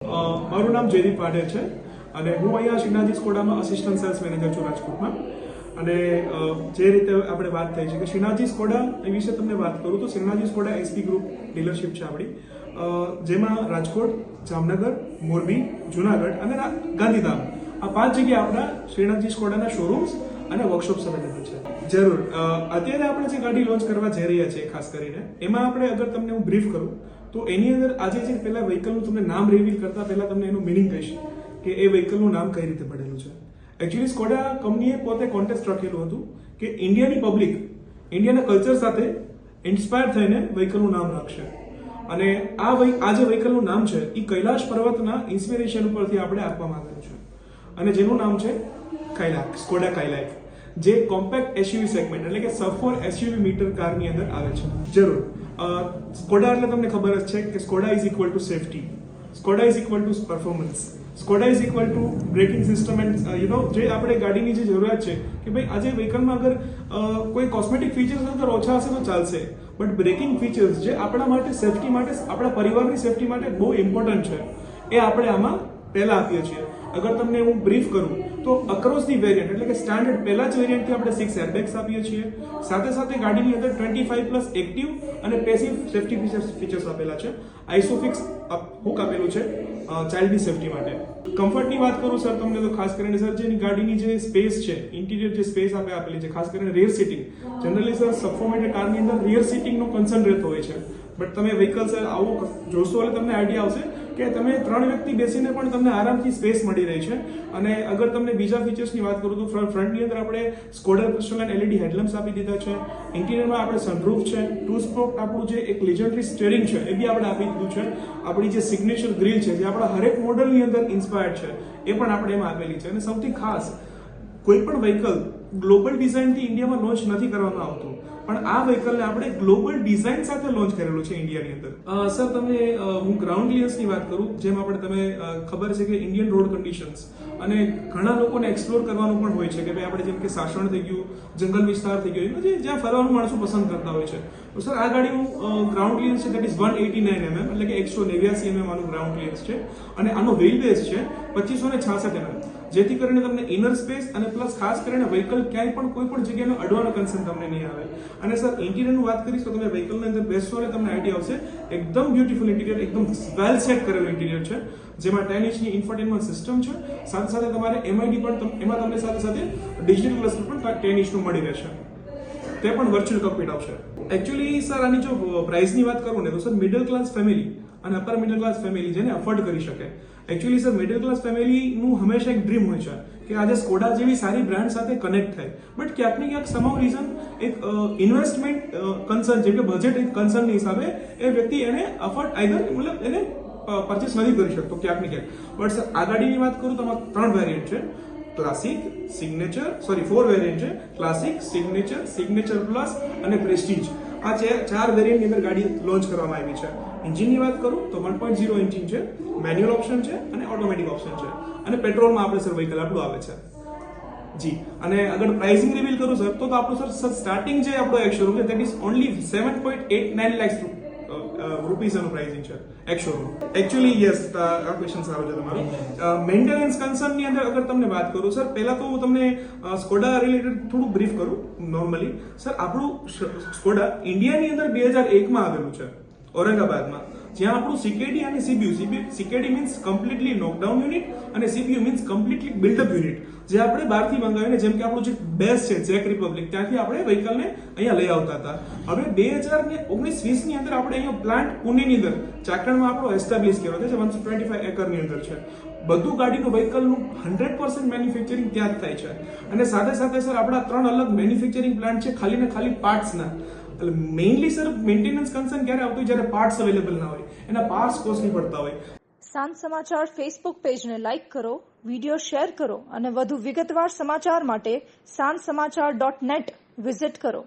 મારું નામ જયદીપ પાડે છે અને હું અહીંયા શ્રીનાથજી સ્કોડામાં અસિસ્ટન્ટ સેલ્સ મેનેજર છું રાજકોટમાં. અને જે રીતે આપણે વાત થઈ છે કે શ્રીનાથજી સ્કોડા એ વિશે તમને વાત કરું તો Shrinathji Skoda SP group dealership છે આપણી, જેમાં રાજકોટ, જામનગર, મોરબી, જુનાગઢ અને ગાંધીધામ આ 5 જગ્યાએ આપણા શ્રીનાથજી સ્કોડાના શોરૂમ્સ અને વર્કશોપ્સ અવેલેબલ છે. જરૂર. અત્યારે આપણે જે ગાડી લોન્ચ કરવા જઈ રહ્યા છીએ ખાસ કરીને એમાં આપણે અગર તમને હું બ્રીફ કરું તો એની અંદર આજે જે પહેલા વ્હીકલનું તમને નામ રિવીલ કરતા પહેલા તમને એનું મિનિંગ કહીશ કે એ વ્હીકલનું નામ કઈ રીતે પડેલું છે. એકચ્યુઅલી સ્કોડા કંપનીએ પોતે કોન્ટેસ્ટ રાખેલું હતું કે ઇન્ડિયાની પબ્લિક ઇન્ડિયાના કલ્ચર સાથે ઇન્સ્પાયર થઈને વ્હીકલનું નામ રાખશે અને આ જે વ્હીકલનું નામ છે એ કૈલાશ પર્વતના ઇન્સ્પિરેશન ઉપરથી આપણે આપવામાં આવેલું છે અને જેનું નામ છે કાયલાક, સ્કોડા કાયલાક, જે કોમ્પેક્ટ એસયુવી સેગમેન્ટ એટલે કે સબ 4 એસયુવી મીટર કારની અંદર આવે છે. જરૂર. સ્કોડા એટલે તમને ખબર જ છે કે Skoda is equal to safety, Skoda is equal to performance, Skoda is equal to braking system and જે આપણે ગાડીની જે જરૂરિયાત છે કે ભાઈ આજે વ્હીકલમાં અગર કોઈ કોસ્મેટિક ફીચર્સ અગર ઓછા હશે તો ચાલશે, બટ બ્રેકિંગ ફીચર્સ જે આપણા માટે સેફટી માટે આપણા પરિવારની સેફટી માટે બહુ ઇમ્પોર્ટન્ટ છે એ આપણે આમાં પહેલા આપીએ છીએ. અગર તમને હું બ્રીફ કરું તો અક્રોસ ધી વેરિયન્ટ એટલે કે સ્ટાન્ડર્ડ પહેલા જ વેરિયન્ટથી આપણે 6 એરબેગ્સ આપીએ છીએ. સાથે સાથે ગાડીની અંદર 25+ એક્ટિવ અને પેસિવ સેફટી ફીચર્સ આપેલા છે. આઇસોફિક્સ હુક આપેલું છે ચાઇલ્ડની સેફટી માટે. કમ્ફર્ટની વાત કરું સર તમને તો ખાસ કરીને સર જેની ગાડીની જે સ્પેસ છે, ઇન્ટિરિયર જે સ્પેસ આપેલી છે, ખાસ કરીને રિયર સીટિંગ, જનરલી સર સબફોર્મેટેડ કારની અંદર રિયર સીટિંગનો કન્સર્ન રહેતો હોય છે, બટ તમે વ્હીકલ સર આવું જોશો એટલે તમને આઈડિયા આવશે કે તમે 3 વ્યક્તિ બેસીને પણ તમને આરામથી સ્પેસ મળી રહી છે. અને અગર તમને બીજા ફીચર્સની વાત કરું તો ફ્રન્ટની અંદર આપણે સ્કોડા ક્રિસ્ટલ એલઈડી હેડલેમ્પ્સ આપી દીધા છે. ઇન્ટિરિયરમાં આપણે સનરૂફ છે, 2 સ્પોક આપણું જે એક લેજન્ડરી સ્ટીયરિંગ છે એ બી આપણે આપી દીધું છે. આપણી જે સિગ્નેચર ગ્રીલ છે જે આપણા હરેક મોડલની અંદર ઇન્સ્પાયર્ડ છે એ પણ આપણે એમાં આપેલી છે. અને સૌથી ખાસ કોઈ પણ વ્હીકલ ગ્લોબલ ડિઝાઇનથી ઇન્ડિયામાં લોન્ચ નથી કરવામાં આવતું, પણ આ વ્હીકલને આપણે ગ્લોબલ ડિઝાઇન સાથે લોન્ચ કરેલું છે ઇન્ડિયાની અંદર. સર તમને હું ગ્રાઉન્ડ ક્લિયરન્સની વાત કરું, જેમ આપણે તમે ખબર છે કે ઇન્ડિયન રોડ કન્ડિશન્સ અને ઘણા લોકોને એક્સપ્લોર કરવાનું પણ હોય છે કે ભાઈ આપણે જેમ કે સાસણ થઈ ગયું, જંગલ વિસ્તાર થઈ ગયો, જ્યાં ફરવાનું માણસો પસંદ કરતા હોય છે. તો સર આ ગાડીનું ગ્રાઉન્ડ ક્લિયરન્સ છે દેટ ઇઝ 189 mm એટલે કે 189 mm આનું ગ્રાઉન્ડ ક્લિયરન્સ છે અને આનો વ્હીલ બેઝ છે 2566 mm, જેથી કરીને તમને ઇનર સ્પેસ અને પ્લસ ખાસ કરીને વ્હીકલ ક્યાંય પણ કોઈ પણ જગ્યાનો અડવાનો કન્સર્ન તમને નહીં આવે. અને સર ઇન્ટિરિયરની વાત કરીશ તો તમે વ્હીકલની અંદર બેસશો એટલે તમને આઈડિયા આવશે એકદમ બ્યુટીફુલ ઇન્ટિરિયર, એકદમ વેલ સેટ કરેલું ઇન્ટિરિયર છે, જેમાં 10 ઇંચની ઇન્ફોટેનમેન્ટ સિસ્ટમ છે. સાથે સાથે તમારે એમઆઈડી પણ એમાં તમને સાથે સાથે ડિજિટલ ક્લસ્ટર પણ 10 ઇંચનું મળી રહેશે, તે પણ વર્ચ્યુઅલ કોકપિટ આવશે. એકચ્યુઅલી સર આની જો પ્રાઇસની વાત કરું ને તો સર મિડલ ક્લાસ ફેમિલી અને અપર મિડલ ક્લાસ ફેમિલી જેને અફોર્ડ કરી શકે, એકચ્યુઅલી સર મિડલ ક્લાસ ફેમિલીનું હંમેશા એક ડ્રીમ હોય છે કે આજે સ્કોડા જેવી સારી બ્રાન્ડ સાથે કનેક્ટ થાય, બટ ક્યાંક ને ક્યાંક સમાવ રીઝન એક ઇન્વેસ્ટમેન્ટ કન્સર્ન જેમ કે બજેટ એક કન્સર્નની હિસાબે એ વ્યક્તિ એને અફોર્ડ મતલબ એને પરચેસ નથી કરી શકતો ક્યાંક ને ક્યાંક. બટ સર આ ગાડીની વાત કરું તો આમાં 3 વેરિયન્ટ છે, ક્લાસિક, સિગ્નેચર, 4 વેરિયન્ટ છે, ક્લાસિક, સિગ્નેચર પ્લસ અને પ્રેસ્ટીજ. આ 4 વેરિયન્ટની અંદર ગાડી લોન્ચ કરવામાં આવી છે. એન્જિનની વાત કરું તો 1.0 એન્જિન છે, મેન્યુઅલ ઓપ્શન છે અને ઓટોમેટિક ઓપ્શન છે અને પેટ્રોલમાં આપણે સર વ્હીકલ આપણું આવે છે જી. અને અગર પ્રાઇસિંગ રિવીલ કરું સર તો આપણું સર સ્ટાર્ટિંગ જે આપણો એક શોરૂમ છે that is only 7.89 lakhs rupees એનું પ્રાઇસિંગ છે એક શોરૂમ. એકચ્યુઅલી યસ, આ ક્વેશ્ચન સારો છે તમારો. મેન્ટેનન્સ કન્સર્નની અંદર અગર તમને વાત કરું સર, પહેલા તો હું તમને સ્કોડા રિલેટેડ થોડું બ્રીફ કરું. નોર્મલી સર આપણું સ્કોડા ઇન્ડિયાની અંદર 2001માં આવેલું છે ઔરંગાબાદમાં, જ્યાં આપણું સીકેડી અને CPU, CKD means completely knockdown unit અને CPU means completely build up unit, જે આપણે બહારથી મંગાવીને જેમ કે આપણું જે બેઝ છે ચેક રિપબ્લિક ત્યાંથી આપણે વ્હીકલને અહીંયા લઈ આવતા હતા. હવે 2019-20 ની અંદર આપણે અહીંયા પ્લાન્ટ પુણેની અંદર ચાકણમાં આપણો એસ્ટાબ્લિશ કર્યો છે, 125 એકરની અંદર છે. બધું ગાડીનું વ્હીકલનું 100% મેન્યુફેક્ચરિંગ ત્યાં જ થાય છે. અને સાથે સાથે સર આપણા 3 અલગ મેન્યુફેક્ચરિંગ પ્લાન્ટ છે ખાલી ને ખાલી પાર્ટ્સના. એટલે મેઇનલી સર મેન્ટેનન્સ કન્સર્ન ક્યારે આવતું હોય જ્યારે પાર્ટ્સ અવેલેબલ ના હોય, એના પાર્ટ્સ કોસ્ટલી પડતા હોય. સાંજ સમાચાર ફેસબુક પેજને લાઇક કરો, વિડીયો શેર કરો અને વધુ વિગતવાર સમાચાર માટે sanssamachar.net વિઝિટ કરો.